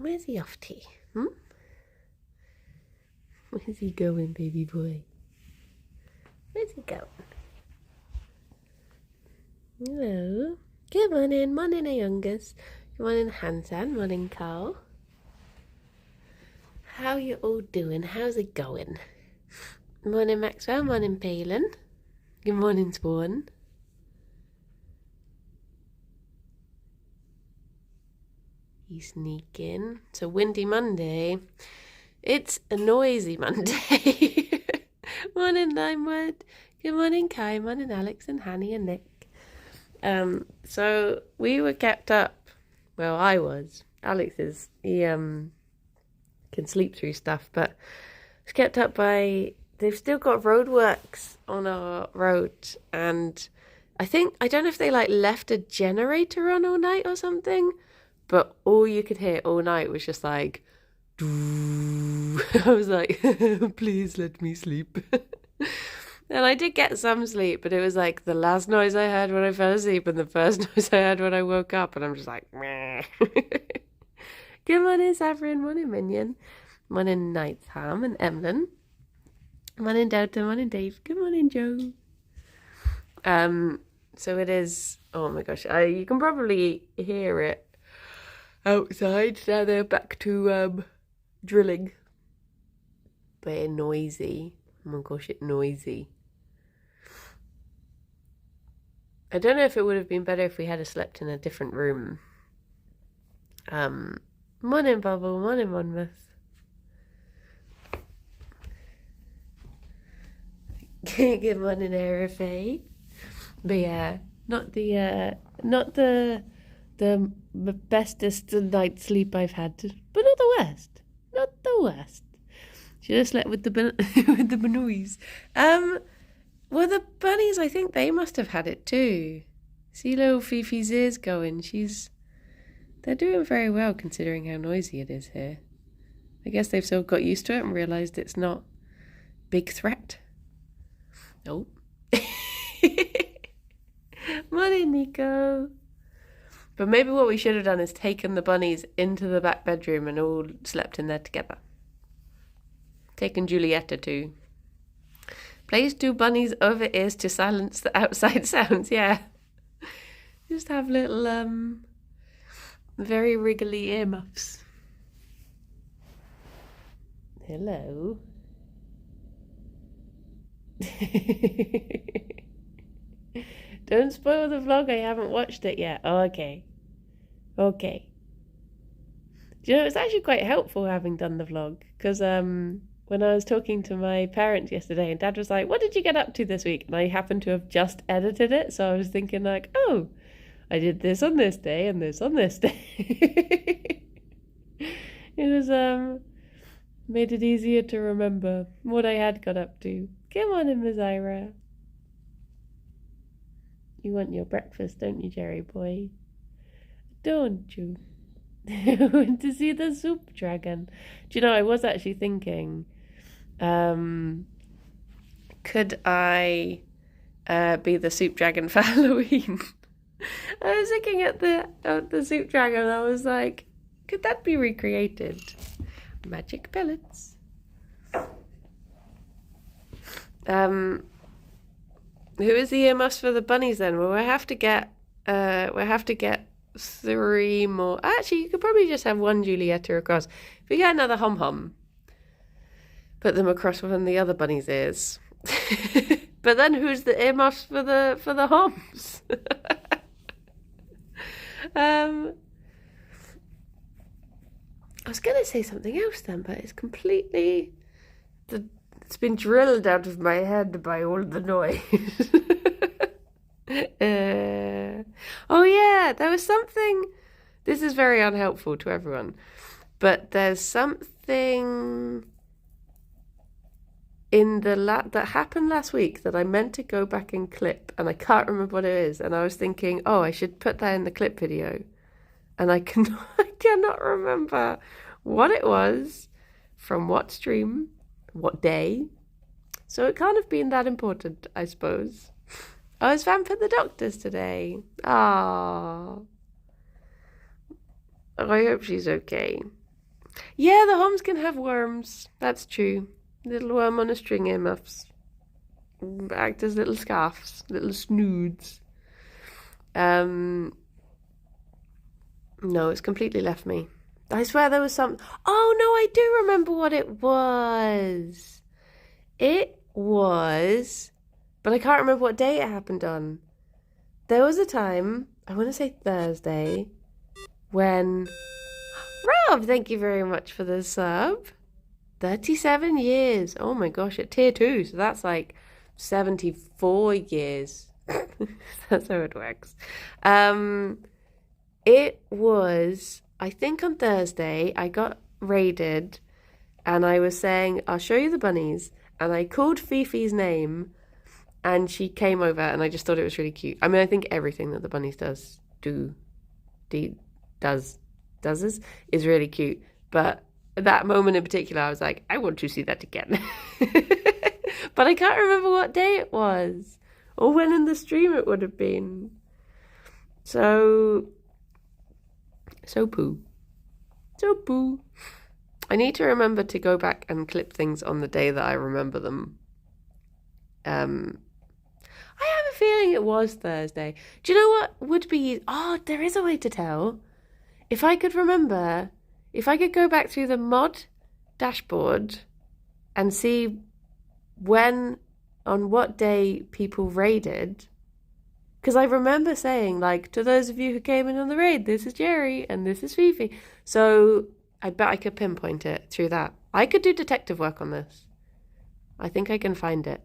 Where's he off to? Where's he going, baby boy? Where's he going? Hello. Good morning. Morning, Youngus. Good morning, Hansan. Morning, Carl. How you all doing? How's it going? Morning, Maxwell. Morning, Palin. Good morning, Spawn. He's sneaking. So, windy Monday. It's a noisy Monday. Morning, Limewood. Good morning, Kai. Morning, Alex and Hanny and Nick. So we were kept up. Well, I was. Alex is. He can sleep through stuff, but was kept up by. They've still got roadworks on our road, and I don't know if they left a generator on all night or something, but all you could hear all night was just like. I was like, please let me sleep. And I did get some sleep, but it was like the last noise I heard when I fell asleep and the first noise I heard when I woke up, and I'm just like, meh. Good morning, Saffron. Morning, Minion. Morning, Nightham and Emlyn. Morning, Delta. Morning, Dave. Good morning, Joe. So it is. Oh my gosh, you can probably hear it outside. Now they're back to drilling, but it's noisy. Oh my gosh, it's noisy. I don't know if it would have been better if we had slept in a different room. Morning, Bubble. Morning, Monmouth. Good morning, RFA. But yeah, not the bestest night's sleep I've had, but not the worst. Not the worst. Should have slept with the with the bunnies. Well, the bunnies, I think they must have had it too. See little Fifi's ears going. They're doing very well considering how noisy it is here. I guess they've sort of got used to it and realised it's not a big threat. Oh. Morning, Nico. But maybe what we should have done is taken the bunnies into the back bedroom and all slept in there together. Taken Julietta too. Place 2 bunnies over ears to silence the outside sounds. Yeah. Just have little, very wriggly earmuffs. Hello. Don't spoil the vlog. I haven't watched it yet. Oh, okay. Okay. Do you know, it's actually quite helpful having done the vlog, because when I was talking to my parents yesterday and Dad was like, what did you get up to this week? And I happened to have just edited it, so I was thinking like, oh, I did this on this day and this on this day. It was made it easier to remember what I had got up to. Come on in, Miss Ira. You want your breakfast, don't you, Jerry boy? Don't you? I went to see the soup dragon. Do you know, I was actually thinking, could I be the soup dragon for Halloween? I was looking at the soup dragon and I was like, could that be recreated? Magic pellets. Who is the earmuffs for the bunnies then? Well, we have to get 3 more. Actually, you could probably just have 1 Julietta across. If we get another hom-hom, put them across one of the other bunny's ears. But then who's the earmuffs for the homs? I was going to say something else then, but it's completely... It's been drilled out of my head by all the noise. Oh yeah, there was something... This is very unhelpful to everyone, but there's something in that happened last week that I meant to go back and clip, and I can't remember what it is, and I was thinking, oh, I should put that in the clip video, and I cannot remember what it was, from what stream, what day, so it can't have been that important, I suppose. I was vamping the doctors today. Ah, I hope she's okay. Yeah, the homs can have worms. That's true. Little worm on a string earmuffs. Act as little scarfs, little snoods. No, it's completely left me. I swear there was some... Oh, no, I do remember what it was. It was... But I can't remember what day it happened on. There was a time, I want to say Thursday, when... Rob, thank you very much for the sub. 37 years. Oh my gosh, at tier 2. So that's like 74 years. That's how it works. It was, I think on Thursday, I got raided and I was saying, I'll show you the bunnies. And I called Fifi's name and she came over and I just thought it was really cute. I mean, I think everything that the bunnies does is really cute. But at that moment in particular, I was like, I want to see that again. But I can't remember what day it was or when in the stream it would have been. So poo. I need to remember to go back and clip things on the day that I remember them. I have a feeling it was Thursday. Do you know what would be... Oh, there is a way to tell. If I could remember, if I could go back through the mod dashboard and see when, on what day people raided, because I remember saying, like, to those of you who came in on the raid, this is Gerry and this is Fifi. So I bet I could pinpoint it through that. I could do detective work on this. I think I can find it.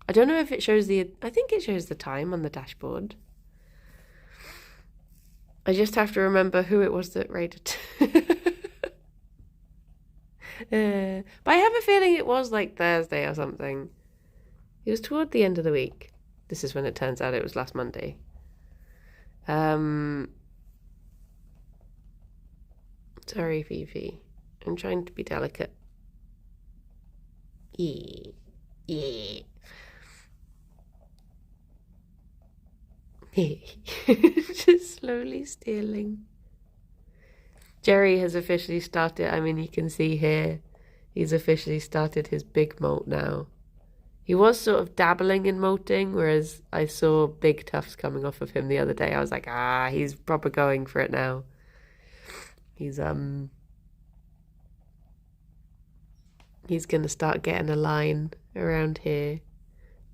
I don't know if it shows I think it shows the time on the dashboard. I just have to remember who it was that raided. But I have a feeling it was like Thursday or something. It was toward the end of the week. This is when it turns out it was last Monday. Sorry, Fifi. I'm trying to be delicate. Yeah. Just slowly stealing. Gerry has officially started, I mean, you can see here, he's officially started his big molt now. He was sort of dabbling in molting, whereas I saw big tufts coming off of him the other day. I was like, he's proper going for it now. He's gonna start getting a line around here.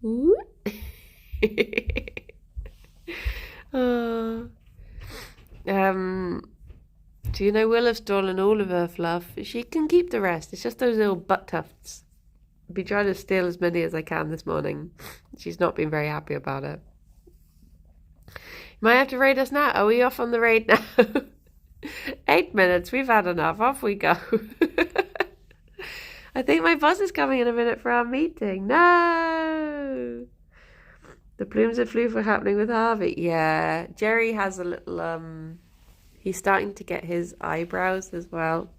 Ooh. Oh. Do you know Will have stolen all of her fluff? She can keep the rest. It's just those little butt tufts. I've been trying to steal as many as I can this morning. She's not been very happy about it. You might have to raid us now. Are we off on the raid now? 8 minutes. We've had enough. Off we go. I think my boss is coming in a minute for our meeting. No! The plumes of floof were happening with Harvey. Yeah. Gerry has a little... He's starting to get his eyebrows as well.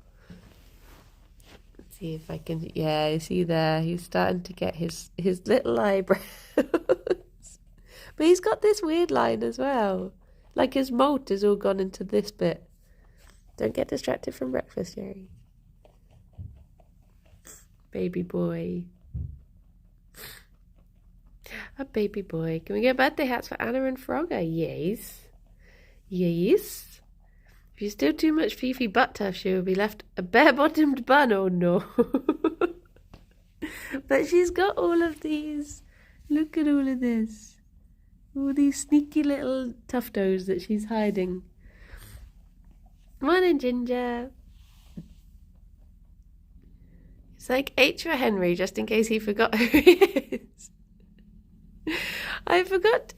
Let's see if I can... Yeah, you see there? He's starting to get his little eyebrows. But he's got this weird line as well. Like his molt has all gone into this bit. Don't get distracted from breakfast, Gerry. Baby boy. A baby boy. Can we get birthday hats for Anna and Frogger? Yes. Yes. If you steal too much Fifi butt tuff, she will be left a bare-bottomed bun. Oh no. But she's got all of these. Look at all of this. All these sneaky little tuftos that she's hiding. Morning, Ginger. It's like H for Henry, just in case he forgot who he is. I forgot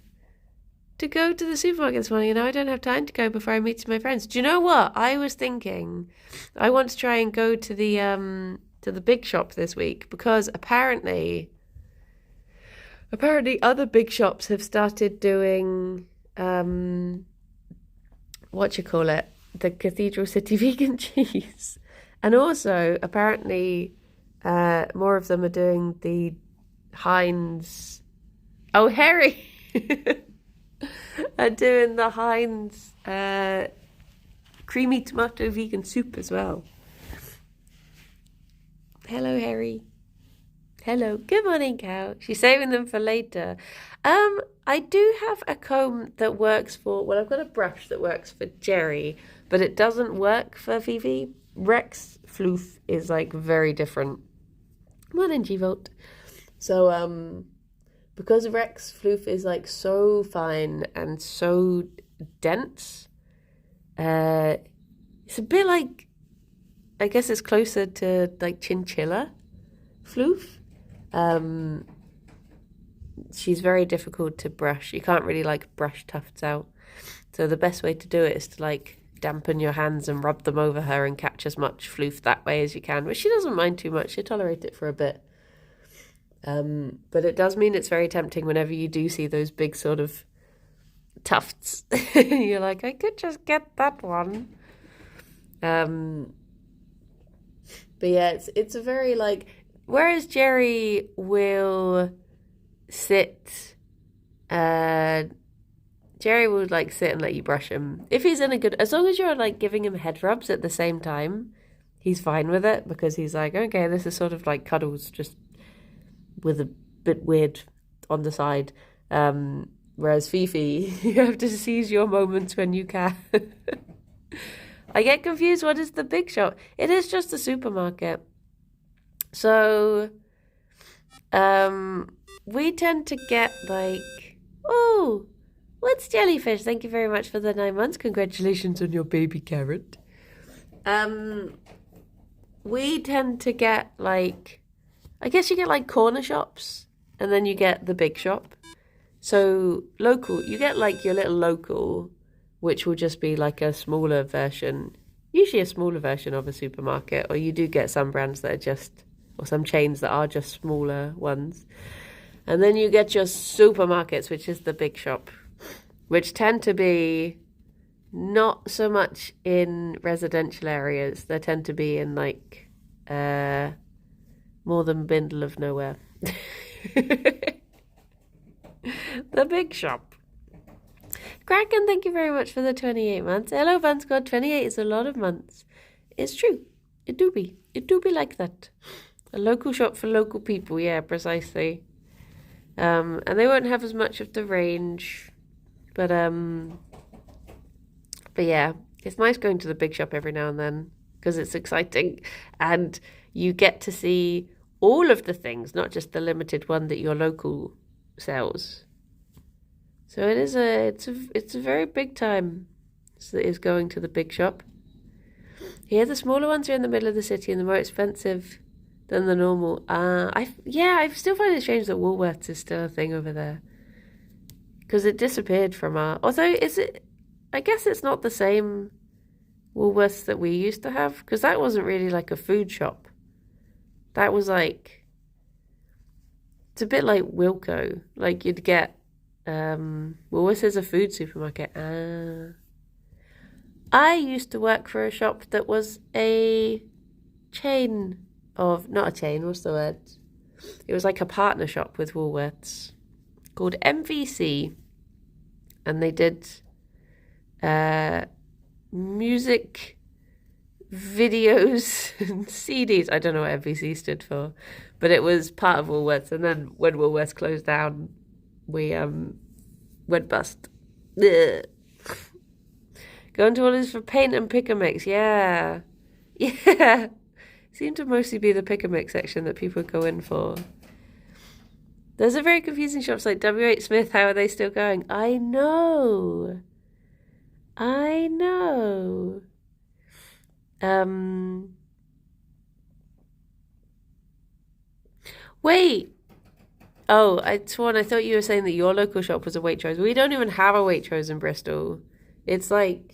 to go to the supermarket this morning, and now I don't have time to go before I meet my friends. Do you know what? I was thinking I want to try and go to the big shop this week, because apparently other big shops have started doing the Cathedral City vegan cheese. And also apparently more of them are doing the Heinz... Oh, Harry! Are doing the Heinz creamy tomato vegan soup as well. Hello, Harry. Hello. Good morning, cow. She's saving them for later. I do have a comb that works for, well, I've got a brush that works for Gerry, but it doesn't work for Fifi. Rex floof is like very different. Morning, G-Volt. So, because Rex floof is like so fine and so dense, it's a bit like, I guess it's closer to like chinchilla floof. She's very difficult to brush. You can't really like brush tufts out. So the best way to do it is to like dampen your hands and rub them over her and catch as much floof that way as you can. But she doesn't mind too much. She'll tolerate it for a bit. But it does mean it's very tempting whenever you do see those big sort of tufts. You're like, I could just get that one. But yeah, it's a very like, whereas Gerry will sit, Gerry will like sit and let you brush him. If he's in a good, as long as you're like giving him head rubs at the same time, he's fine with it because he's like, okay, this is sort of like cuddles, just with a bit weird on the side. Whereas Fifi, you have to seize your moments when you can. I get confused. What is the big shop? It is just a supermarket. So, we tend to get like, oh, what's jellyfish? Thank you very much for the 9 months. Congratulations on your baby carrot. We tend to get like, I guess you get like corner shops and then you get the big shop. So local, you get like your little local, which will just be like a smaller version, usually a smaller version of a supermarket, or you do get some brands that are just, or some chains that are just smaller ones. And then you get your supermarkets, which is the big shop, which tend to be not so much in residential areas. They tend to be in like more than Bindle of nowhere. The big shop. Kraken, thank you very much for the 28 months. Hello, Vanscott. 28 is a lot of months. It's true. It do be. It do be like that. A local shop for local people. Yeah, precisely. And they won't have as much of the range. But yeah, it's nice going to the big shop every now and then because it's exciting. And you get to see all of the things, not just the limited one that your local sells. So it's a very big time. So it is going to the big shop. Here, the smaller ones are in the middle of the city and they're more expensive than the normal. I still find it strange that Woolworths is still a thing over there because it disappeared from our. Although I guess it's not the same Woolworths that we used to have because that wasn't really like a food shop. That was like, it's a bit like Wilko. Like you'd get, Woolworths is a food supermarket. I used to work for a shop that was a chain of, not a chain, what's the word? It was like a partner shop with Woolworths called MVC. And they did music videos and CDs. I don't know what MVC stood for, but it was part of Woolworths. And then when Woolworths closed down, we went bust. Ugh. Going to all this for paint and pick and mix. Yeah. Seemed to mostly be the pick and mix section that people go in for. There's a very confusing shops like W.H. Smith. How are they still going? I know. Wait. Oh, I thought you were saying that your local shop was a Waitrose. We don't even have a Waitrose in Bristol. It's like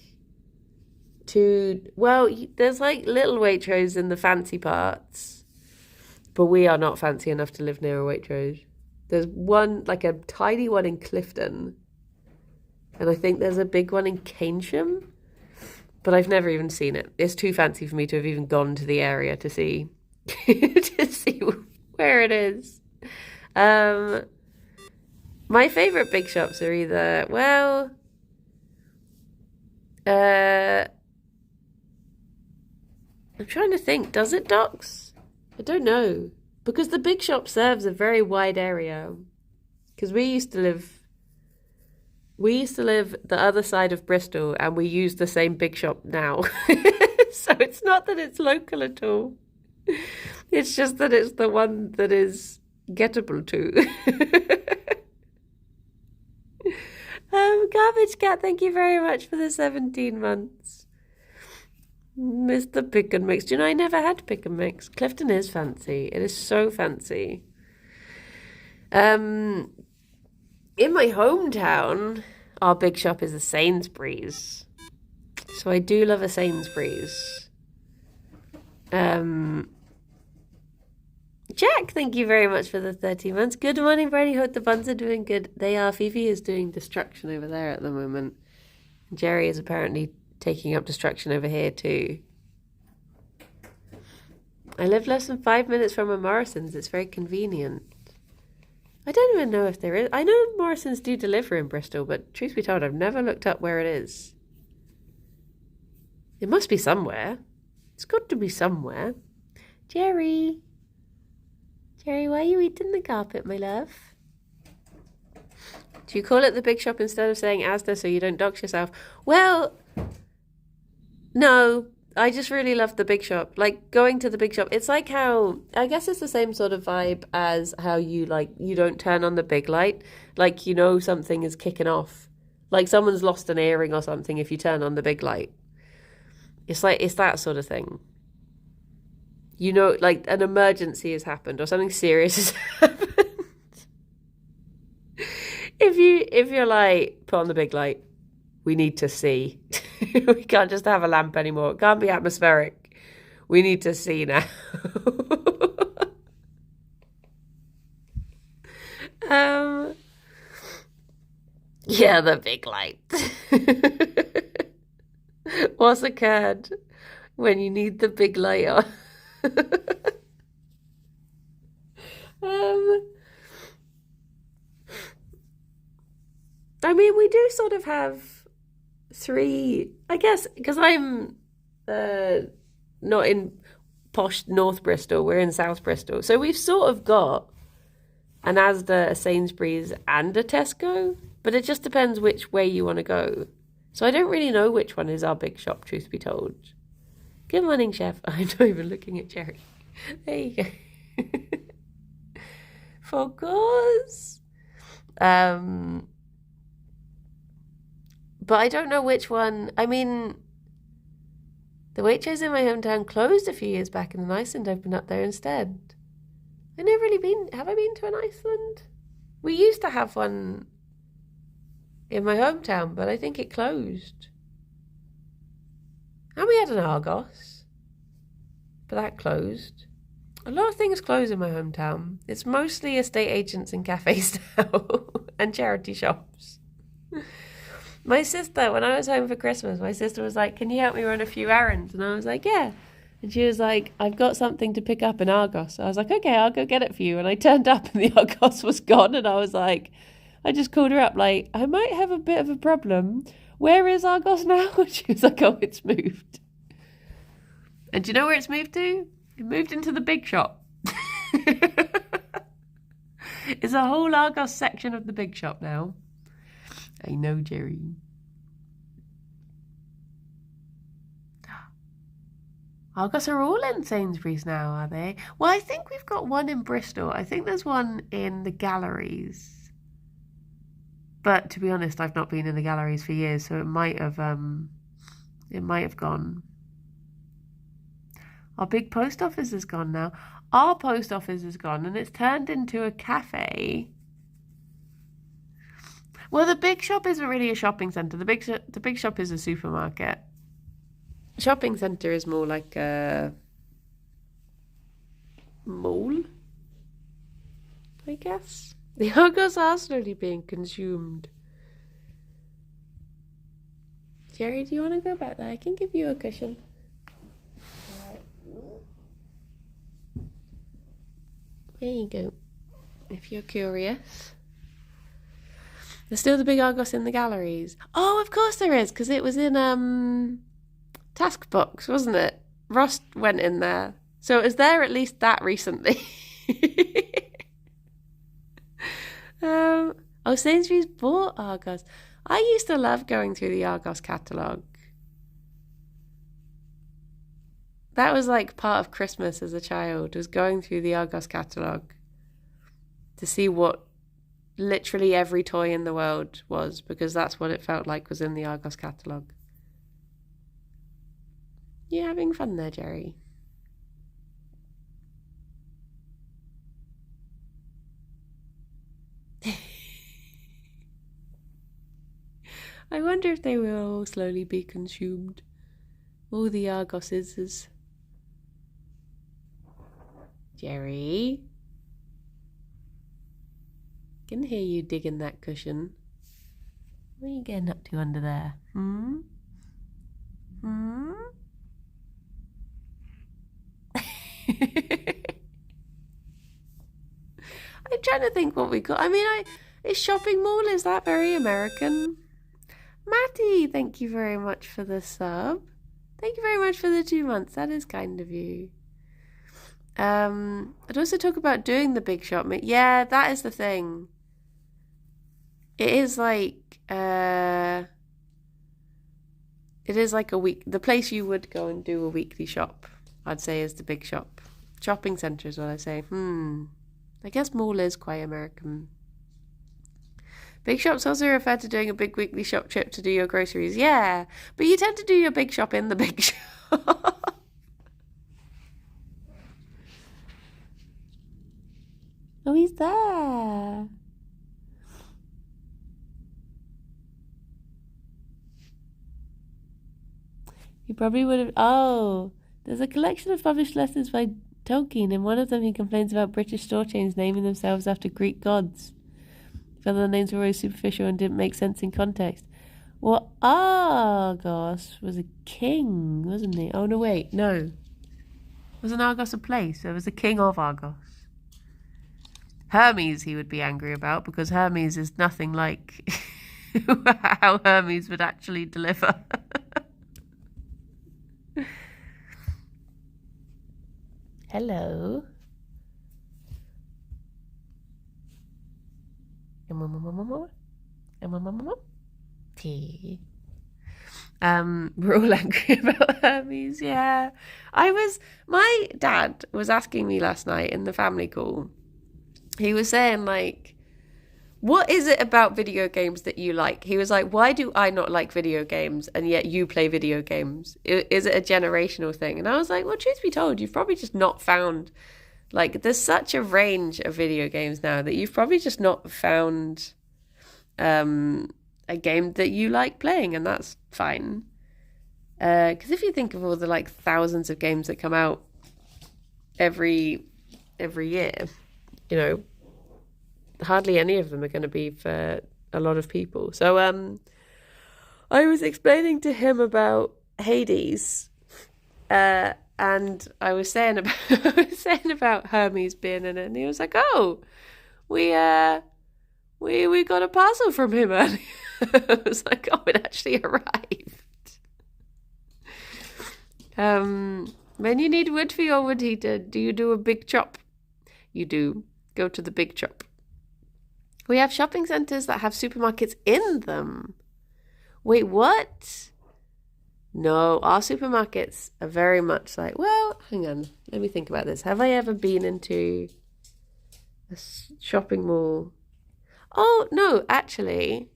there's like little Waitrose in the fancy parts, but we are not fancy enough to live near a Waitrose. There's one, like a tiny one in Clifton, and I think there's a big one in Keynsham, but I've never even seen it. It's too fancy for me to have even gone to the area to see to see where it is. My favourite big shops are either, I'm trying to think, does it Docs? I don't know. Because the big shop serves a very wide area. Because we used to live the other side of Bristol and we use the same big shop now. So it's not that it's local at all. It's just that it's the one that is gettable to. Garbage Cat, thank you very much for the 17 months. Mr. Pick and Mix. Do you know I never had Pick and Mix? Clifton is fancy. It is so fancy. In my hometown, our big shop is a Sainsbury's. So I do love a Sainsbury's. Jack, thank you very much for the 30 months. Good morning, Brady. Hope the buns are doing good. They are. Fifi is doing destruction over there at the moment. Gerry is apparently taking up destruction over here too. I live less than 5 minutes from a Morrison's. It's very convenient. I don't even know if there is. I know Morrison's do deliver in Bristol, but truth be told, I've never looked up where it is. It must be somewhere. It's got to be somewhere. Gerry. Gerry, why are you eating the carpet, my love? Do you call it the big shop instead of saying Asda so you don't dox yourself? Well, no. I just really love the big shop. Like, going to the big shop, it's like how, I guess it's the same sort of vibe as how you don't turn on the big light. Like, you know something is kicking off. Like, someone's lost an earring or something if you turn on the big light. It's that sort of thing. You know, like an emergency has happened or something serious has happened. If you're like, put on the big light, we need to see. We can't just have a lamp anymore. It can't be atmospheric. We need to see now. Yeah, the big light. What's occurred when you need the big light on? I mean, we do sort of have three, I guess, because I'm not in posh North Bristol, we're in South Bristol. So we've sort of got an Asda, a Sainsbury's and a Tesco, but it just depends which way you want to go. So I don't really know which one is our big shop, truth be told. Good morning, Chef. I'm not even looking at Gerry. There you go. Focus. But I don't know which one. I mean, the Waitrose in my hometown closed a few years back and an Iceland opened up there instead. I've never really been. Have I been to an Iceland? We used to have one in my hometown, but I think it closed. And we had an Argos, but that closed. A lot of things close in my hometown. It's mostly estate agents and cafes now, and charity shops. My sister, when I was home for Christmas, my sister was like, can you help me run a few errands? And I was like, yeah. And she was like, I've got something to pick up in Argos. I was like, okay, I'll go get it for you. And I turned up and the Argos was gone. And I was like, I just called her up like, I might have a bit of a problem. Where is Argos now? And she was like, oh, it's moved. And do you know where it's moved to? It moved into the big shop. It's a whole Argos section of the big shop now. I know, Gerry. Argos are all in Sainsbury's now, are they? Well, I think we've got one in Bristol. I think there's one in the galleries. But to be honest, I've not been in the galleries for years, so it might have gone. Our big post office is gone now. Our post office is gone, and it's turned into a cafe. Well, the big shop isn't really a shopping centre. The big shop is a supermarket. Shopping centre is more like a mall, I guess. The Argos are slowly being consumed. Gerry, do you want to go back there? I can give you a cushion. There you go, if you're curious. There's still the big Argos in the galleries. Oh, of course there is, because it was in Task Box, wasn't it? Ross went in there. So it was there at least that recently. Oh, Sainsbury's bought Argos. I used to love going through the Argos catalogue. That was like part of Christmas as a child, was going through the Argos catalogue to see what literally every toy in the world was, because that's what it felt like was in the Argos catalogue. You having fun there, Gerry? I wonder if they will slowly be consumed. All the Argoses. Gerry? Can hear you digging that cushion. What are you getting up to under there? I'm trying to think what we got. I mean, is shopping mall, is that very American? Matty, thank you very much for the sub. Thank you very much for the 2 months. That is kind of you. I'd also talk about doing the big shop. Yeah, that is the thing. It is like a week. The place you would go and do a weekly shop, I'd say, is the big shop. Shopping centre is what I say. I guess mall is quite American. Big shops also refer to doing a big weekly shop trip to do your groceries. Yeah, but you tend to do your big shop in the big shop. Oh, he's there. He probably would have... Oh, there's a collection of published letters by Tolkien. In one of them, he complains about British store chains naming themselves after Greek gods. He felt the names were always superficial and didn't make sense in context. Well, Argos was a king, wasn't he? Oh, no, wait, no. Wasn't Argos a place? There was a king of Argos. Hermes he would be angry about, because Hermes is nothing like how Hermes would actually deliver. Hello. Tea. We're all angry about Hermes, yeah. My dad was asking me last night in the family call. He was saying, like, what is it about video games that you like? He was like, why do I not like video games and yet you play video games? Is it a generational thing? And I was like, well, truth be told, you've probably just not found, like, there's such a range of video games now that you've probably just not found a game that you like playing, and that's fine. Because if you think of all the, like, thousands of games that come out every year, you know, hardly any of them are going to be for a lot of people. So I was explaining to him about Hades, and I was saying about Hermes being in it, and he was like, "Oh, we got a parcel from him earlier." I was like, "Oh, it actually arrived." When you need wood for your wood heater, do you do a big chop? You do. Go to the big chop. We have shopping centres that have supermarkets in them. Wait, what? No, our supermarkets are very much like, well, hang on, let me think about this. Have I ever been into a shopping mall? Oh, no, actually,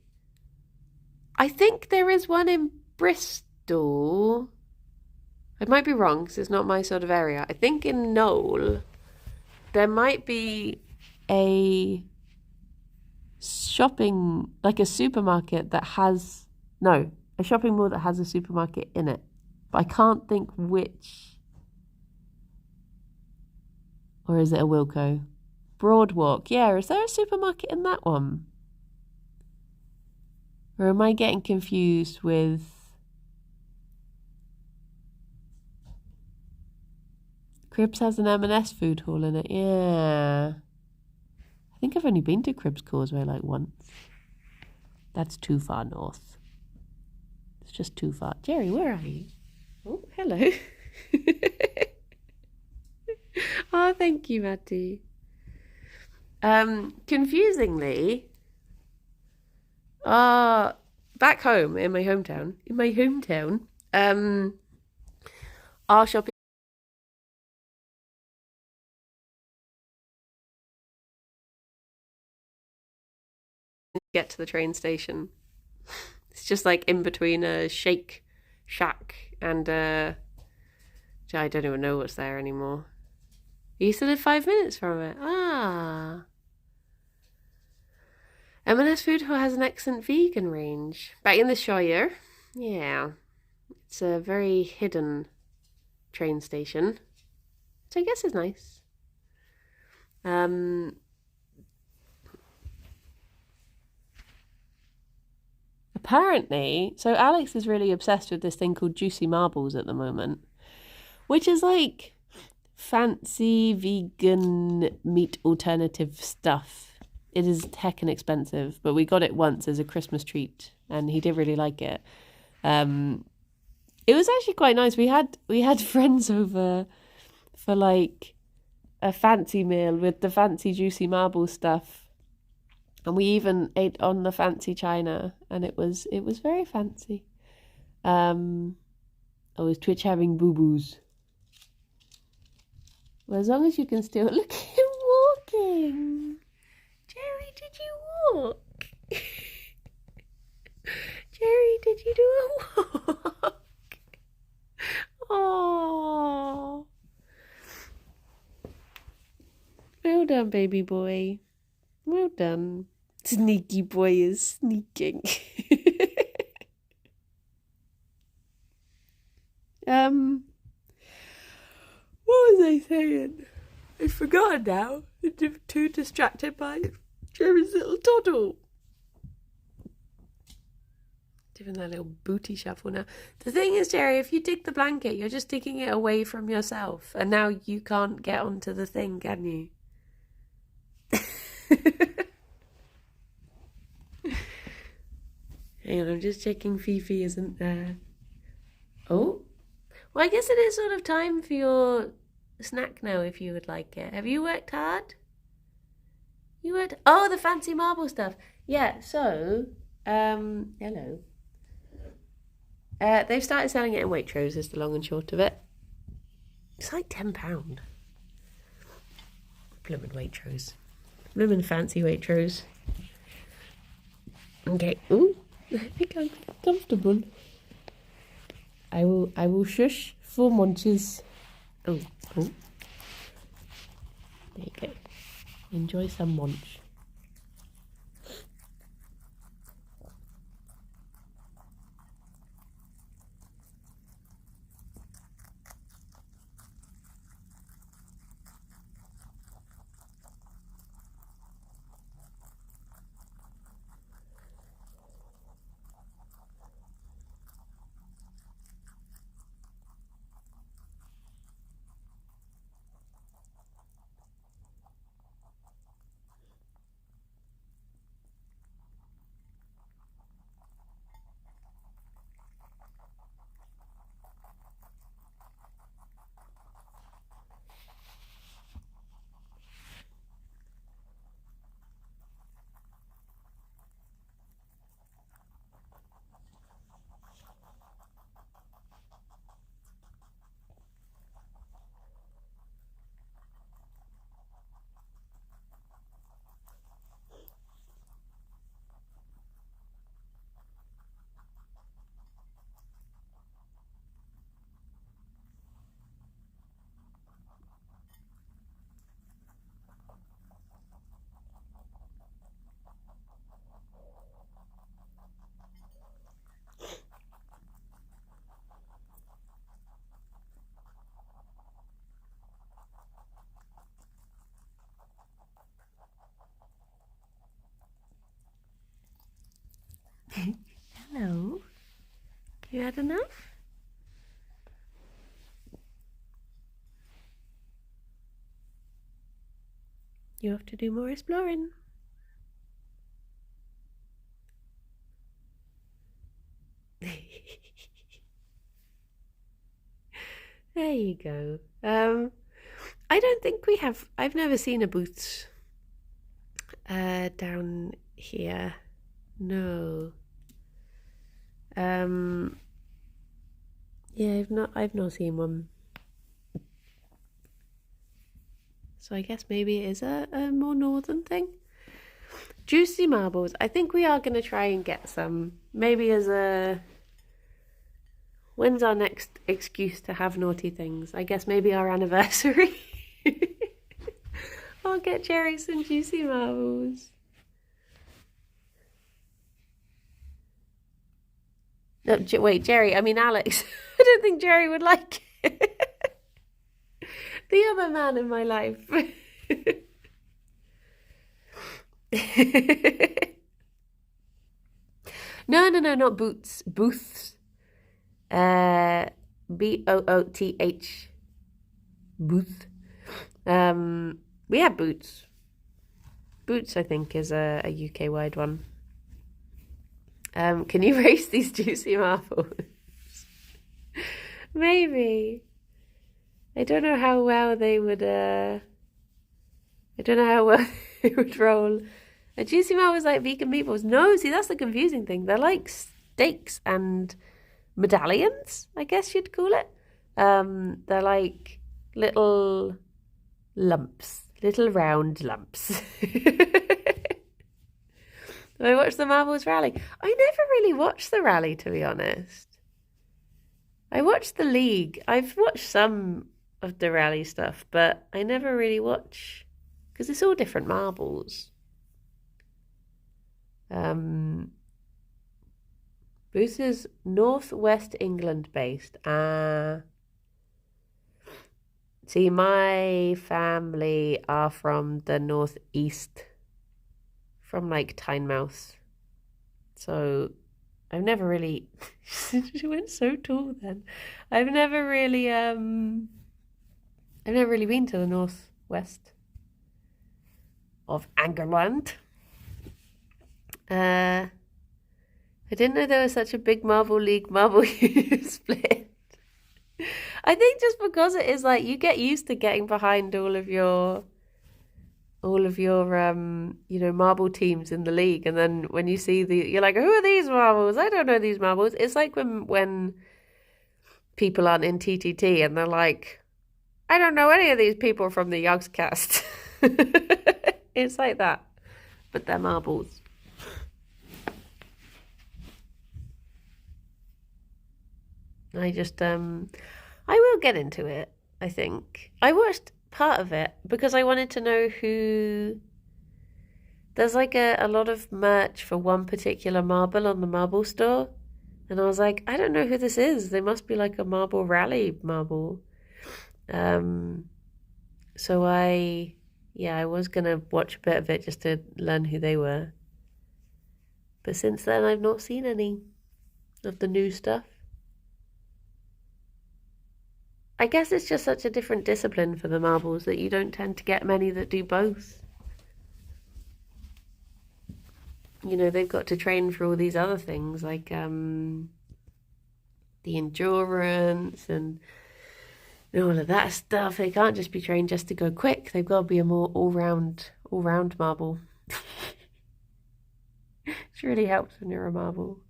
I think there is one in Bristol. I might be wrong because it's not my sort of area. I think in Knoll, there might be a shopping, like a supermarket that has, no, a shopping mall that has a supermarket in it. But I can't think which. Or is it a Wilko? Broadwalk. Yeah, is there a supermarket in that one? Or am I getting confused with... Cribs has an M&S food hall in it. Yeah. I think I've only been to Cribs Causeway like once. That's too far north. It's just too far. Gerry, where are you? Oh, hello. Oh, thank you, Maddie. Confusingly, back home in my hometown, our shopping get to the train station. It's just like in between a Shake Shack and I don't even know what's there anymore. You used to live 5 minutes from it. Ah. M&S Food Hall has an excellent vegan range. Back in the Shire. Yeah. It's a very hidden train station. Which I guess is nice. Apparently, so Alex is really obsessed with this thing called Juicy Marbles at the moment, which is like fancy vegan meat alternative stuff. It is heckin' expensive, but we got it once as a Christmas treat, and he did really like it. It was actually quite nice. We had friends over for like a fancy meal with the fancy Juicy Marble stuff, and we even ate on the fancy china, and it was very fancy. I was Twitch having boo boos. Well, as long as you can still look at him walking. Gerry, did you walk? Gerry, did you do a walk? Oh, well done, baby boy. Well done. Sneaky boy is sneaking. What was I saying? I forgot now. I'm too distracted by Jerry's little toddle. Doing that little booty shuffle now. The thing is, Gerry, if you dig the blanket, you're just digging it away from yourself. And now you can't get onto the thing, can you? Hang on, I'm just checking Fifi isn't there. Oh? Well, I guess it is sort of time for your snack now, if you would like it. Have you worked hard? You worked... Oh, the fancy marble stuff. Yeah, so... hello. They've started selling it in Waitrose, is the long and short of it. It's like £10. Bloomin' Waitrose. Bloomin' fancy Waitrose. Okay. Ooh, I think I'm comfortable. I will shush for munches. Oh. There you go. Enjoy some munch. Hello. You had enough? You have to do more exploring. There you go. I don't think we have. I've never seen a boots down here. No. Yeah, I've not seen one. So I guess maybe it is a more northern thing. Juicy marbles. I think we are going to try and get some. Maybe as a... When's our next excuse to have naughty things? I guess maybe our anniversary. I'll get Gerry some juicy marbles. No, wait, Gerry. I mean Alex. I don't think Gerry would like it. The other man in my life. No, not boots. Booths. Booth. Booth. We have boots. Boots, I think, is a UK wide one. Can you race these juicy marbles? Maybe. I don't know how well they would. I don't know how well they would roll. A juicy marble is like vegan meatballs. No, see, that's the confusing thing. They're like steaks and medallions, I guess you'd call it. They're like little lumps, little round lumps. I watched the Marbles rally. I never really watched the rally, to be honest. I watched the league. I've watched some of the rally stuff, but I never really watch because it's all different marbles. Bruce is Northwest England based. See, my family are from the northeast, from like Tynemouth. So I've never really she went so tall then. I've never really been to the northwest of England. I didn't know there was such a big Marble League Marble split. I think just because it is like you get used to getting behind all of your marble teams in the league, and then when you see you're like, who are these marbles? I don't know these marbles. It's like when people aren't in TTT and they're like, I don't know any of these people from the Yogscast. It's like that, but they're marbles. I will get into it, I think. I watched part of it because I wanted to know who... There's like a lot of merch for one particular marble on the marble store. And I was like, I don't know who this is. They must be like a marble rally marble. So I was going to watch a bit of it just to learn who they were. But since then, I've not seen any of the new stuff. I guess it's just such a different discipline for the marbles that you don't tend to get many that do both. You know, they've got to train for all these other things like the endurance and all of that stuff. They can't just be trained just to go quick. They've got to be a more all-round marble. Which really helps when you're a marble.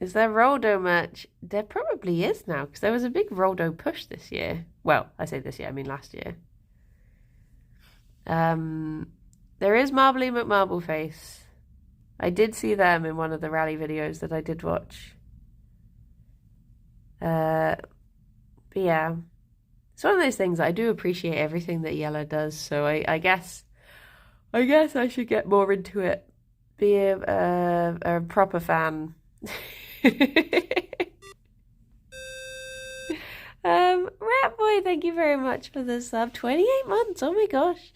Is there Roldo merch? There probably is now, because there was a big Roldo push this year. Well, I say this year, I mean last year. There is Marbly McMarbleface. I did see them in one of the rally videos that I did watch. But yeah, it's one of those things. I do appreciate everything that Yellow does, so I guess I should get more into it. Be a proper fan. Rat Boy, thank you very much for the sub. 28 months, oh my gosh.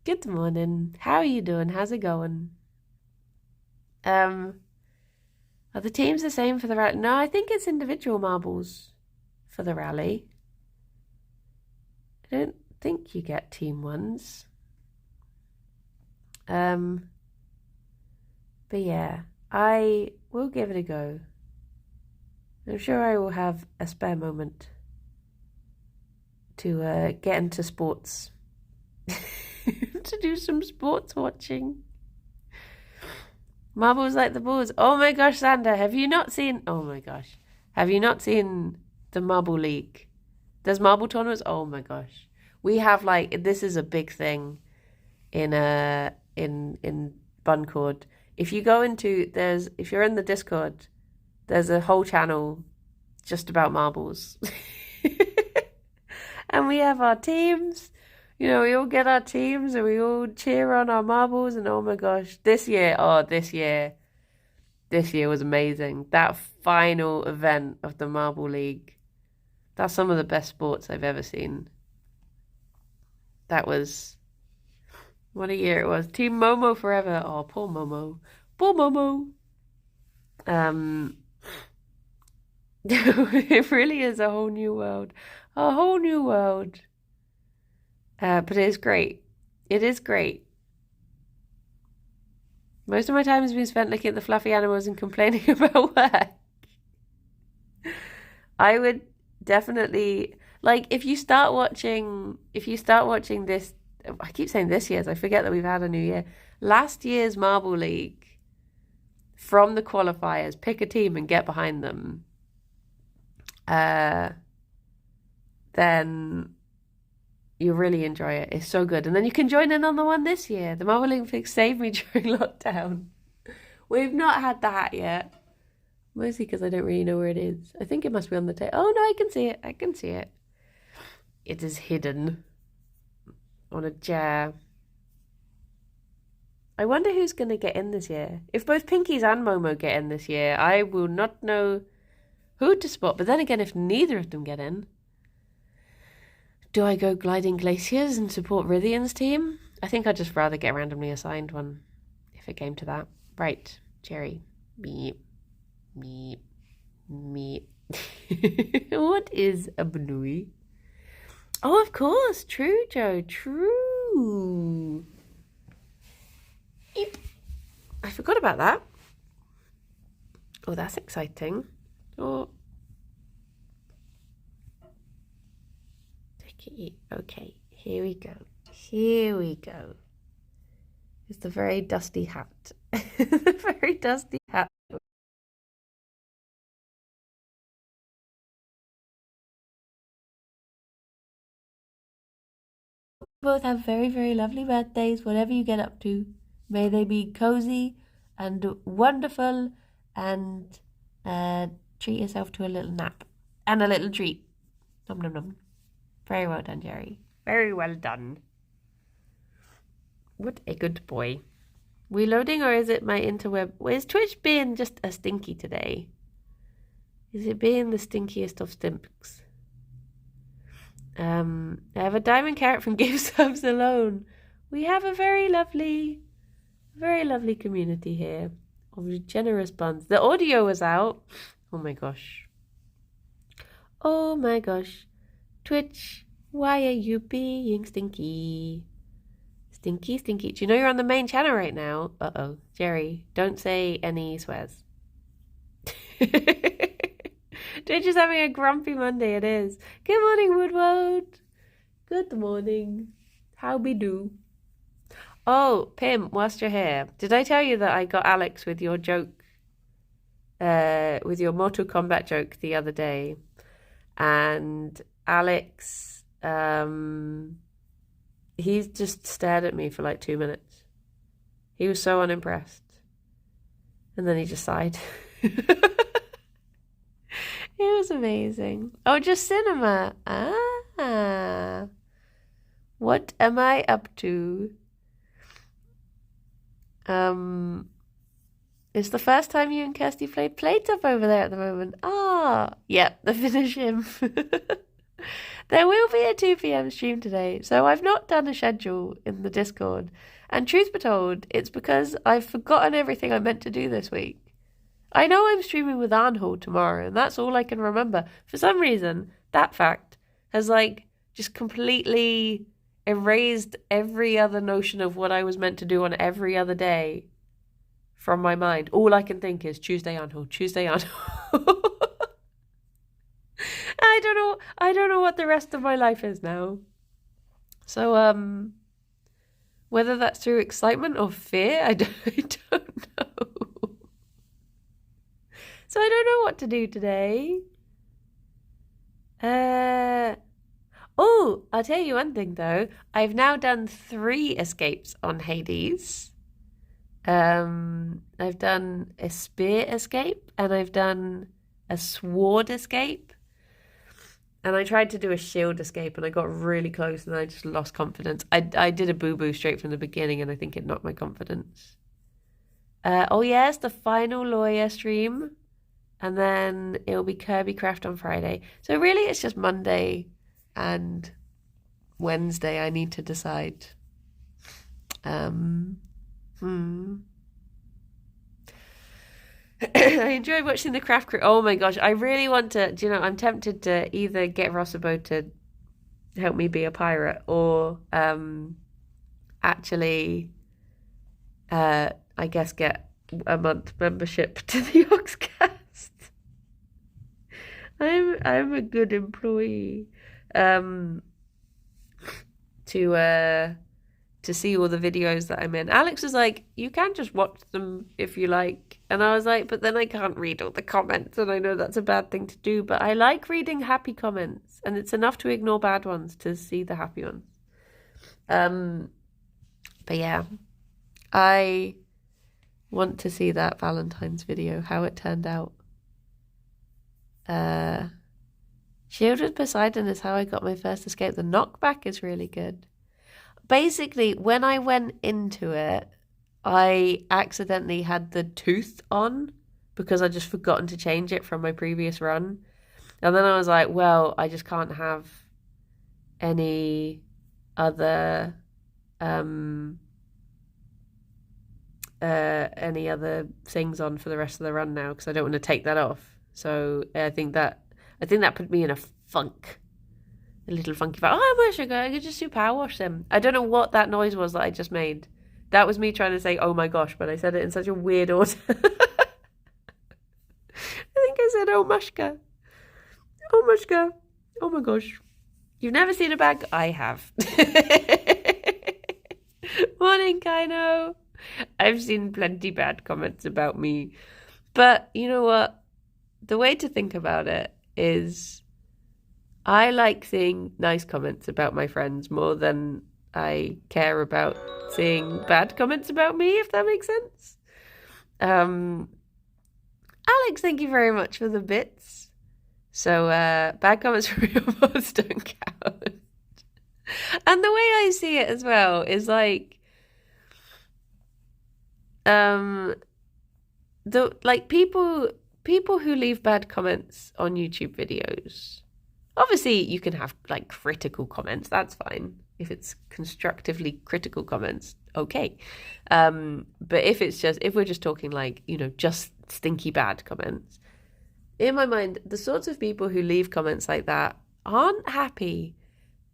Good morning. How are you doing? How's it going? Are the teams the same for the rally? No, I think it's individual marbles for the rally. I don't think you get team ones. But yeah, I will give it a go. I'm sure I will have a spare moment to get into sports. To do some sports watching. Marbles like the balls. Oh my gosh, Sander, have you not seen... Oh my gosh. Have you not seen the Marble League? There's marble tournaments? Oh my gosh. We have like... This is a big thing in Buncord. If you go into... If you're in the Discord, there's a whole channel just about marbles. And we have our teams. You know, we all get our teams and we all cheer on our marbles. And oh my gosh, this year was amazing. That final event of the Marble League, that's some of the best sports I've ever seen. That was, what a year it was. Team Momo forever. Oh, poor Momo. Poor Momo. It really is a whole new world. A whole new world. But it is great. It is great. Most of my time has been spent looking at the fluffy animals and complaining about work. I would definitely, like, if you start watching this, I keep saying this year's, I forget that we've had a new year. Last year's Marble League, from the qualifiers, pick a team and get behind them. Then you really enjoy it. It's so good. And then you can join in on the one this year. The Marble Olympics saved me during lockdown. We've not had that yet. Mostly because I don't really know where it is. I think it must be on the table. Oh, no, I can see it. I can see it. It is hidden on a chair. I wonder who's going to get in this year. If both Pinkies and Momo get in this year, I will not know who to spot. But then again, if neither of them get in, do I go gliding glaciers and support Rithian's team? I think I'd just rather get randomly assigned one if it came to that. Right, Gerry. Meep. Meep. Meep. What is a bluey? Oh, of course. True, Joe. True. Eep. I forgot about that. Oh, that's exciting. Oh. Okay, here we go. Here we go. It's the very dusty hat. The very dusty hat. Both have very, very lovely birthdays, whatever you get up to. May they be cozy and wonderful, and treat yourself to a little nap and a little treat. Nom nom nom. Very well done, Gerry. Very well done. What a good boy. We loading, or is it my interweb? Is Twitch being just a stinky today? Is it being the stinkiest of stinks? I have a diamond carrot from Give Subs Alone. We have a very lovely community here of generous buns. The audio was out. Oh my gosh. Oh my gosh. Twitch, why are you being stinky? Stinky, stinky. Do you know you're on the main channel right now? Uh-oh. Gerry, don't say any swears. Twitch is having a grumpy Monday, it is. Good morning, Woodward. Good morning. How be do? Oh, Pim, whilst you're here, did I tell you that I got Alex with your joke, with your Mortal Kombat joke the other day? And Alex, he's just stared at me for like 2 minutes. He was so unimpressed. And then he just sighed. It was amazing. Oh, just cinema. Ah. What am I up to? It's the first time you and Kirsty played Playtop over there at the moment. Ah, yep, the finish him. There will be a 2 p.m. stream today, so I've not done a schedule in the Discord. And truth be told, it's because I've forgotten everything I meant to do this week. I know I'm streaming with Arnhold tomorrow, and that's all I can remember. For some reason, that fact has just completely erased every other notion of what I was meant to do on every other day from my mind. All I can think is Tuesday Arnhold, Tuesday Arnhold. I don't know what the rest of my life is now. So, whether that's through excitement or fear, I don't know. So I don't know what to do today. Oh, I'll tell you one thing though. I've now done 3 escapes on Hades. I've done a spear escape and I've done a sword escape. And I tried to do a shield escape and I got really close and I just lost confidence. I did a boo-boo straight from the beginning and I think it knocked my confidence. Oh yes, the final lawyer stream. And then it'll be Kirby Craft on Friday. So really it's just Monday and Wednesday I need to decide. I enjoy watching the craft crew. Oh my gosh, I really want to, do you know, I'm tempted to either get Rossabo to help me be a pirate or actually I guess get a month membership to the Oxcast. I'm a good employee. To see all the videos that I'm in. Alex was like, you can just watch them if you like. And I was like, but then I can't read all the comments and I know that's a bad thing to do, but I like reading happy comments and it's enough to ignore bad ones to see the happy ones. But yeah, I want to see that Valentine's video, how it turned out. Shield with Poseidon is how I got my first escape. The knockback is really good. Basically, when I went into it, I accidentally had the tooth on because I'd just forgotten to change it from my previous run. And then I was like, well, I just can't have any other things on for the rest of the run now because I don't want to take that off. So I think that put me in a funk. A little funky vibe. Oh my sugar, I could just do power wash them. I don't know what that noise was that I just made. That was me trying to say, oh my gosh, but I said it in such a weird order. I think I said, oh mushka. Oh mushka. Oh my gosh. You've never seen a bag? I have. Morning, Kaino. I've seen plenty bad comments about me. But you know what? The way to think about it is I like seeing nice comments about my friends more than I care about seeing bad comments about me, if that makes sense. Alex, thank you very much for the bits. So bad comments from your mods don't count. And the way I see it as well is like people who leave bad comments on YouTube videos. Obviously, you can have like critical comments. That's fine. If it's constructively critical comments, okay. But if we're just talking like, you know, just stinky bad comments, in my mind, the sorts of people who leave comments like that aren't happy.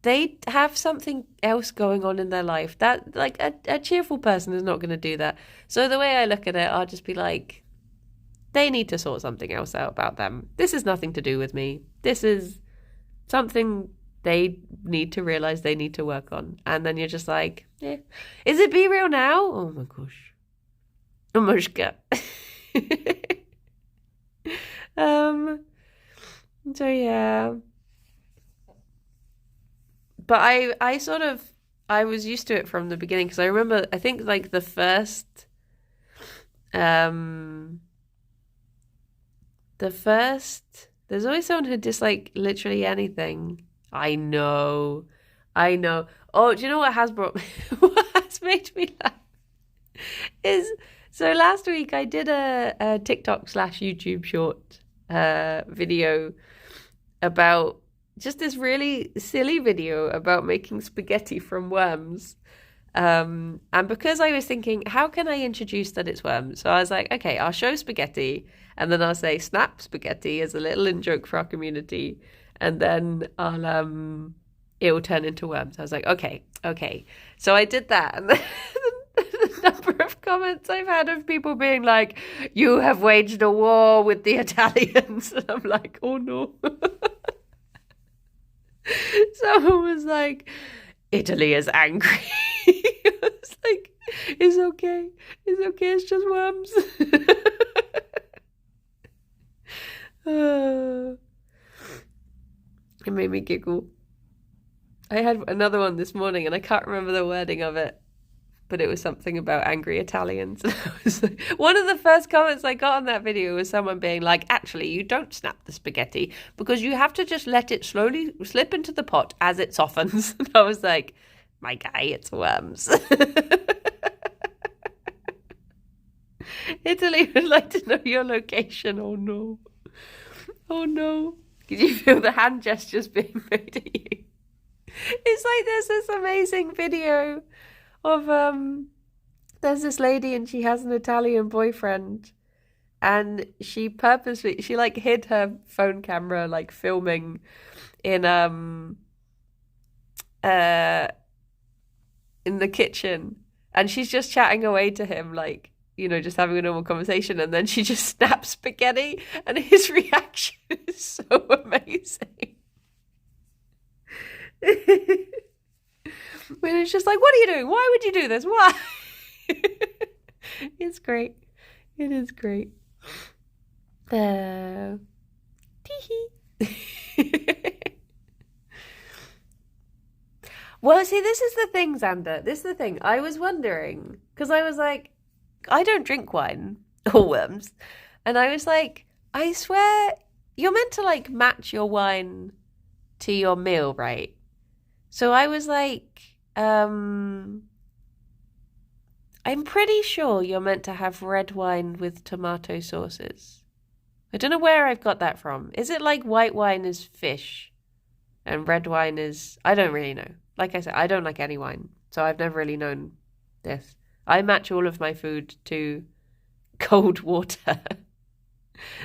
They have something else going on in their life. That like a cheerful person is not going to do that. So the way I look at it, I'll just be like, they need to sort something else out about them. This has nothing to do with me. This is something they need to realize they need to work on. And then you're just like, yeah. Is it Be Real now? Oh my gosh. Mushka. So yeah. But I was used to it from the beginning because I remember, I think like the first there's always someone who disliked literally anything. I know. Oh, do you know what has made me laugh? So last week I did a TikTok/YouTube short video about just this really silly video about making spaghetti from worms. And because I was thinking, how can I introduce that it's worms? So I was like, okay, I'll show spaghetti and then I'll say snap spaghetti as a little in-joke for our community. And then it will turn into worms. I was like, okay. So I did that. And then the number of comments I've had of people being like, you have waged a war with the Italians. And I'm like, oh no. Someone was like, Italy is angry. I was like, it's okay. It's okay. It's just worms. It made me giggle. I had another one this morning and I can't remember the wording of it, but it was something about angry Italians. One of the first comments I got on that video was someone being like, actually, you don't snap the spaghetti because you have to just let it slowly slip into the pot as it softens. And I was like, my guy, it's worms. Italy would like to know your location. Oh no. Oh no. Did you feel the hand gestures being made at you? It's like there's this amazing video of there's this lady and she has an Italian boyfriend and she like hid her phone camera like filming in the kitchen, and she's just chatting away to him like, you know, just having a normal conversation, and then she just snaps spaghetti and his reaction is so amazing. When it's just like, what are you doing? Why would you do this? Why? It's great. It is great. Well, see, this is the thing, Xander. This is the thing. I was wondering, because I was like, I don't drink wine or worms. And I was like, I swear, you're meant to like match your wine to your meal, right? So I was like, I'm pretty sure you're meant to have red wine with tomato sauces. I don't know where I've got that from. Is it like white wine is fish and red wine is... I don't really know. Like I said, I don't like any wine, so I've never really known this. I match all of my food to cold water.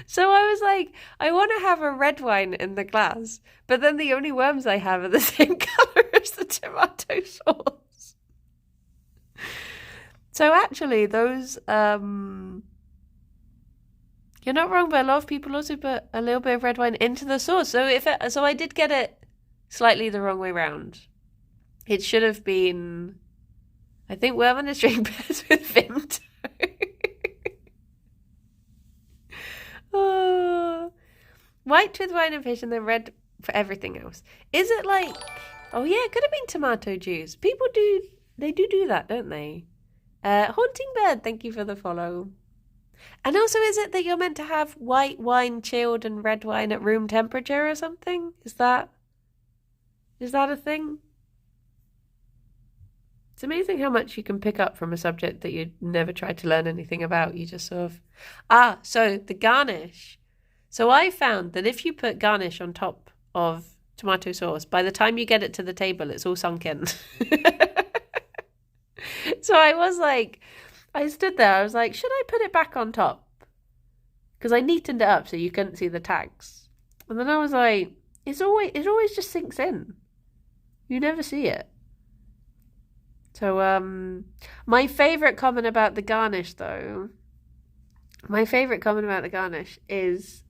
So I was like, I want to have a red wine in the glass, but then the only worms I have are the same colour as the tomato sauce. So actually, those, you're not wrong, but a lot of people also put a little bit of red wine into the sauce. So so I did get it slightly the wrong way round. It should have been, I think, worm is drink best with Vimto. Oh, white with wine and fish, and then red for everything else. Is it like? Oh yeah, it could have been tomato juice. People do. They do that, don't they? Haunting Bird, thank you for the follow. And also, is it that you're meant to have white wine chilled and red wine at room temperature or something? Is that a thing? It's amazing how much you can pick up from a subject that you never tried to learn anything about. You just sort of... so the garnish. So I found that if you put garnish on top of tomato sauce, by the time you get it to the table, it's all sunk in. So I was like, I stood there, I was like, should I put it back on top? Because I neatened it up so you couldn't see the tags. And then I was like, it always just sinks in. You never see it. So, my favourite comment about the garnish, though, is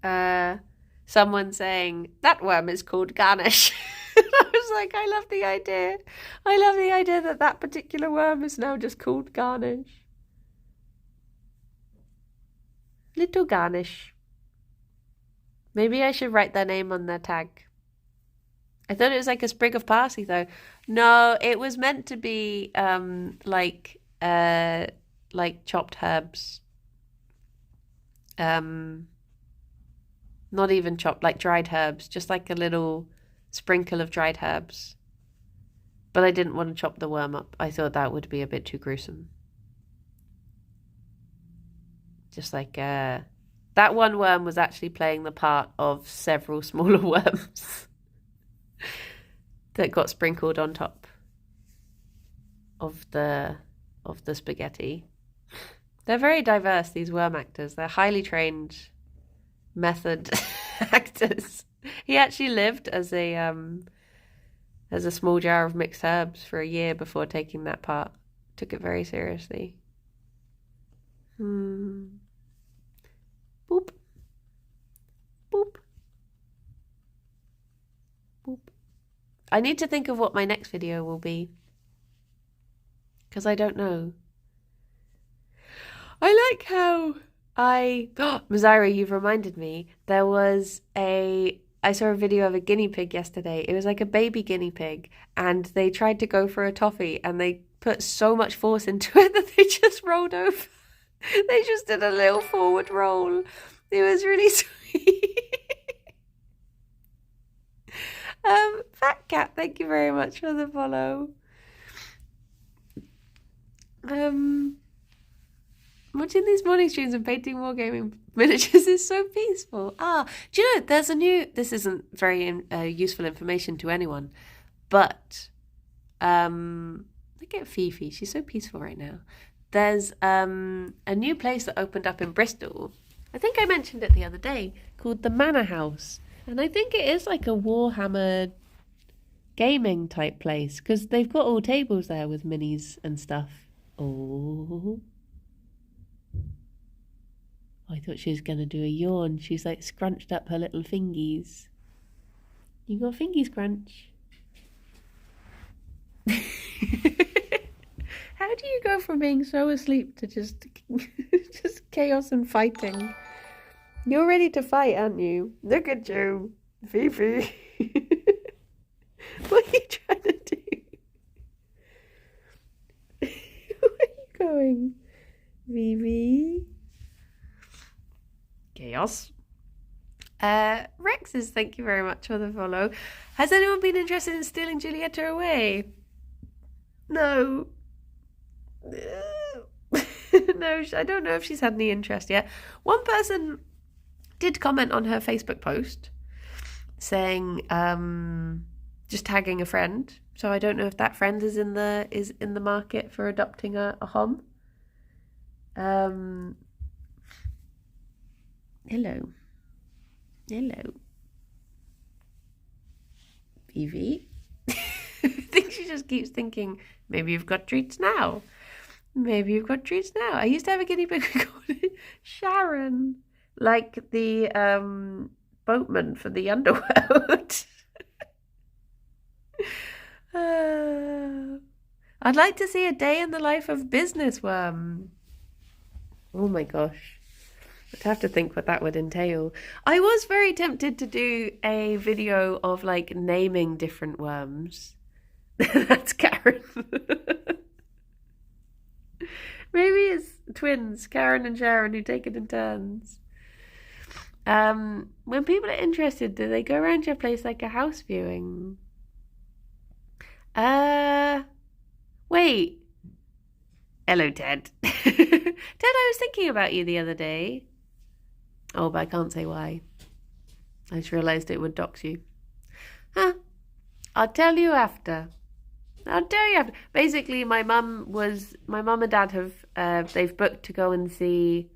someone saying, that worm is called garnish. I was like, I love the idea. I love the idea that that particular worm is now just called garnish. Little garnish. Maybe I should write their name on their tag. I thought it was like a sprig of parsley, though. No, it was meant to be like chopped herbs. Not even chopped, like dried herbs, just like a little sprinkle of dried herbs. But I didn't want to chop the worm up. I thought that would be a bit too gruesome. Just like that one worm was actually playing the part of several smaller worms that got sprinkled on top of the spaghetti. They're very diverse, these worm actors. They're highly trained method actors. He actually lived as a small jar of mixed herbs for a year before taking that part. Took it very seriously. Boop. Boop. Boop. I need to think of what my next video will be, because I don't know. I like how Mazira, you've reminded me. I saw a video of a guinea pig yesterday. It was like a baby guinea pig, and they tried to go for a toffee, and they put so much force into it that they just rolled over. They just did a little forward roll. It was really sweet. Fat Cat, thank you very much for the follow. Watching these morning streams and painting wargaming miniatures is so peaceful. Do you know, this isn't very useful information to anyone, but look at Fifi, she's so peaceful right now. There's a new place that opened up in Bristol. I think I mentioned it the other day, called the Manor House. And I think it is like a Warhammer gaming type place, because they've got all tables there with minis and stuff. Oh, I thought she was going to do a yawn. She's like scrunched up her little fingies. You got fingies crunch. How do you go from being so asleep to just chaos and fighting? You're ready to fight, aren't you? Look at you, Fifi. What are you trying to do? Where are you going, Fifi? Chaos. Rexes, thank you very much for the follow. Has anyone been interested in stealing Giulietta away? No. No, I don't know if she's had any interest yet. One person did comment on her Facebook post saying, just tagging a friend. So I don't know if that friend is in the market for adopting a hom. Hello. Evie. I think she just keeps thinking, maybe you've got treats now. Maybe you've got treats now. I used to have a guinea pig called Sharon, like the boatman for the underworld. I'd like to see a day in the life of Business Worm. Oh my gosh. I'd have to think what that would entail. I was very tempted to do a video of like naming different worms. That's Karen. Maybe it's twins, Karen and Sharon, who take it in turns. When people are interested, do they go around to your place like a house viewing? Wait. Hello, Ted. Ted, I was thinking about you the other day. Oh, but I can't say why. I just realised it would dox you. Huh. I'll tell you after. Basically, my mum and dad have, they've booked to go and see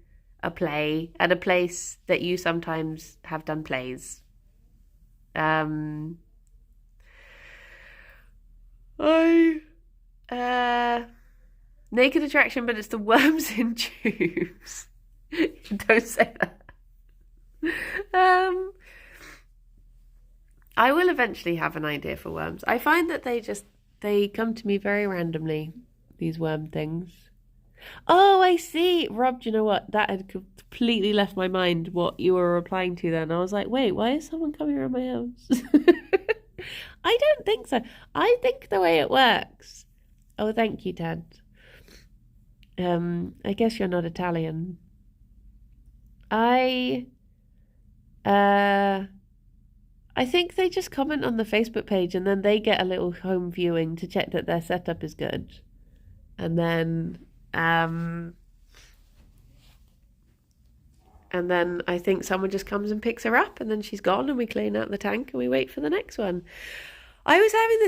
a play at a place that you sometimes have done plays. Naked Attraction, but it's the Worms in Tubes. Don't say that. I will eventually have an idea for worms. I find that they come to me very randomly, these worm things. Oh, I see. Rob, do you know what? That had completely left my mind what you were replying to then. I was like, wait, why is someone coming around my house? I don't think so. I think the way it works. Oh, thank you, Ted. I guess you're not Italian. I think they just comment on the Facebook page and then they get a little home viewing to check that their setup is good. And then I think someone just comes and picks her up and then she's gone and we clean out the tank and we wait for the next one. I was having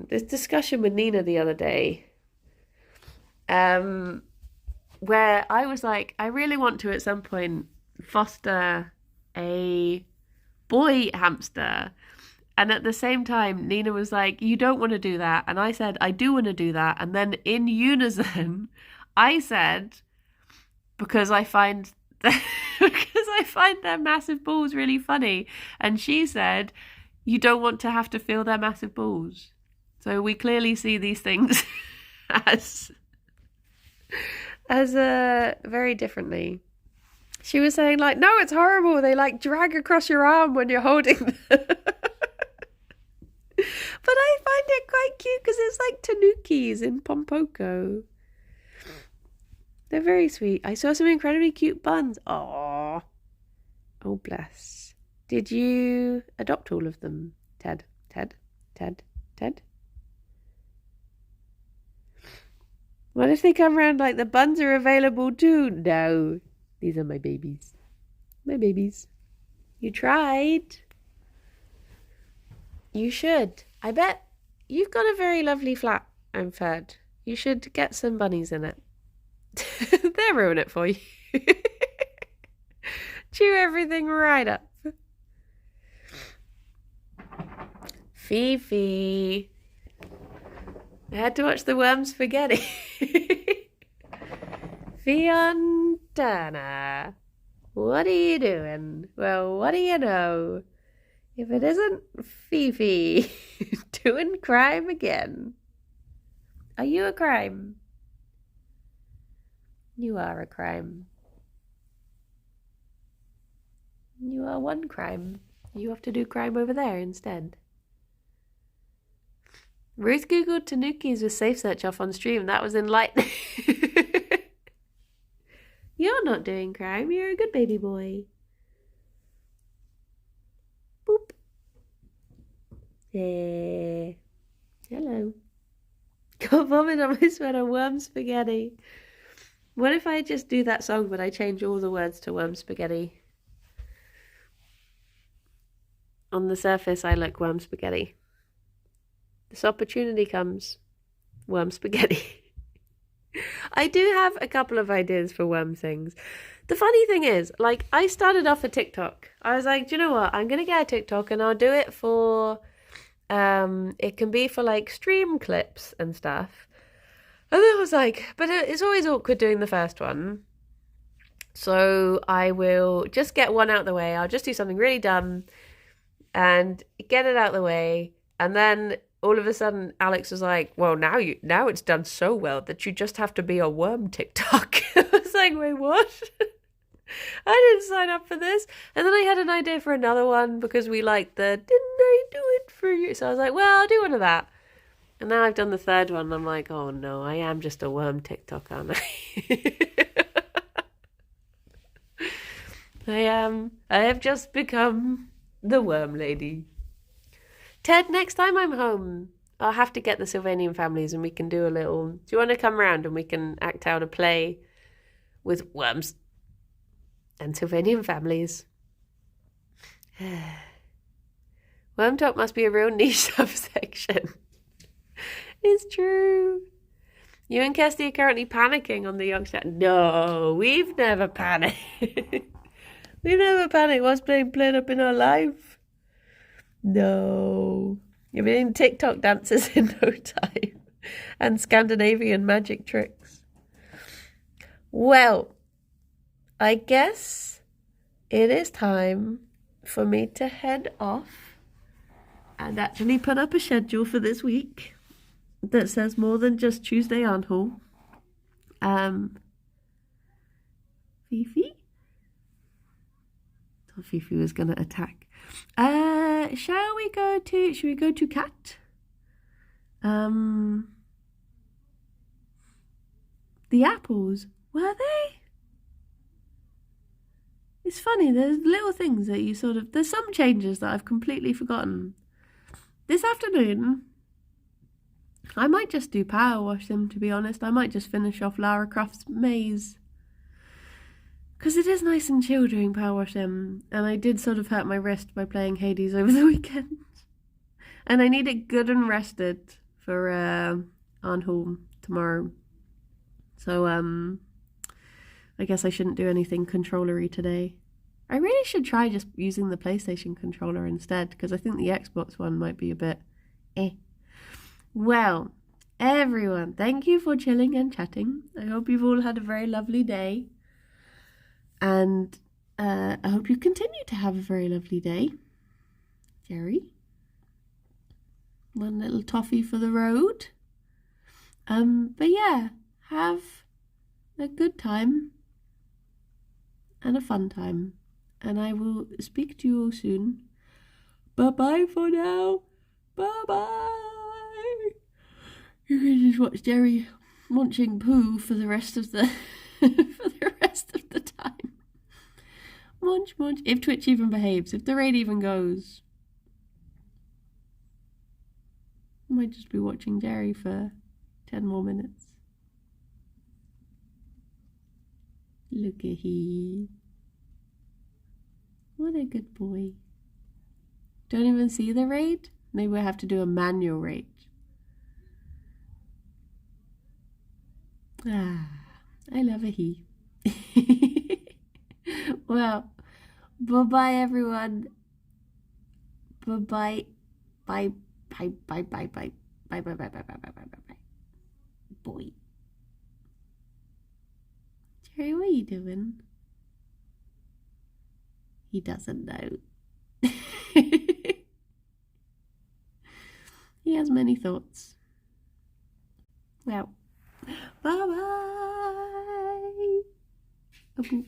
this discussion with Nina the other day. Where I was like, I really want to at some point foster a boy hamster. And at the same time, Nina was like, you don't want to do that. And I said, I do want to do that. And then in unison, I said, because I find their massive balls really funny. And she said, you don't want to have to feel their massive balls. So we clearly see these things as very differently. She was saying like, no, it's horrible. They like drag across your arm when you're holding them. But I find it quite cute because it's like tanukis in Pompoko. They're very sweet. I saw some incredibly cute buns. Aww. Oh, bless. Did you adopt all of them, Ted? Ted? Ted? Ted? What if they come around like the buns are available too? No. These are my babies. My babies. You tried. You should. I bet you've got a very lovely flat, I'm fed. You should get some bunnies in it. They'll ruin it for you. Chew everything right up. Fifi. I had to watch the worm spaghetti. Ffion Turner. What are you doing? Well, what do you know? If it isn't Fifi doing crime again. Are you a crime? You are a crime. You are one crime. You have to do crime over there instead. Ruth googled tanukis with safe search off on stream. That was enlightening. You're not doing crime. You're a good baby boy. Boop. Yeah. Hello. Got vomit on my sweater. Worm spaghetti. What if I just do that song but I change all the words to worm spaghetti? On the surface I look worm spaghetti. This opportunity comes. Worm spaghetti. I do have a couple of ideas for worm things. The funny thing is, like, I started off a TikTok. I was like, do you know what? I'm going to get a TikTok and I'll do it for, it can be for like stream clips and stuff. And then I was like, but it's always awkward doing the first one. So I will just get one out of the way. I'll just do something really dumb and get it out of the way. And then all of a sudden, Alex was like, well, now it's done so well that you just have to be a worm TikTok. I was like, wait, what? I didn't sign up for this. And then I had an idea for another one because we liked the, didn't I do it for you? So I was like, well, I'll do one of that. And now I've done the third one. And I'm like, oh no, I am just a worm TikTok, aren't I? I have just become the worm lady. Ted, next time I'm home, I'll have to get the Sylvanian families and we can do a little... Do you want to come around and we can act out a play with worms and Sylvanian families? Worm talk must be a real niche subsection. It's true. You and Kirsty are currently panicking on the young chat. No, we've never panicked. We've never panicked. What's being played up in our life? No. You're doing TikTok dances in no time. And Scandinavian magic tricks. Well, I guess it is time for me to head off and actually put up a schedule for this week that says more than just Tuesday on haul. Fifi? I thought Fifi was going to attack. Should we go to Cat? The apples, were they? It's funny, there's little things that you sort of... There's some changes that I've completely forgotten. This afternoon, I might just do power wash them, to be honest. I might just finish off Lara Croft's maze. Because it is nice and chill doing power wash them. And I did sort of hurt my wrist by playing Hades over the weekend. And I need it good and rested for on home tomorrow. So I guess I shouldn't do anything controller-y today. I really should try just using the PlayStation controller instead, because I think the Xbox one might be a bit Well, everyone, thank you for chilling and chatting. I hope you've all had a very lovely day. And I hope you continue to have a very lovely day. Gerry? One little toffee for the road. But yeah, have a good time and a fun time. And I will speak to you all soon. Bye-bye for now. Bye-bye. You can just watch Gerry munching poo for the rest of the for the rest of the time. Munch, munch. If Twitch even behaves, if the raid even goes. I might just be watching Gerry for 10 more minutes. Look at he. What a good boy. Don't even see the raid? Maybe we'll have to do a manual raid. Ah, I love a he. Well, bye-bye everyone. Bye-bye. Bye. Bye, bye, bye, bye. Bye, bye, bye, bye, bye, bye, bye, bye. Boy. Gerry, what are you doing? He doesn't know. He has many thoughts. Well, bye-bye. A boop.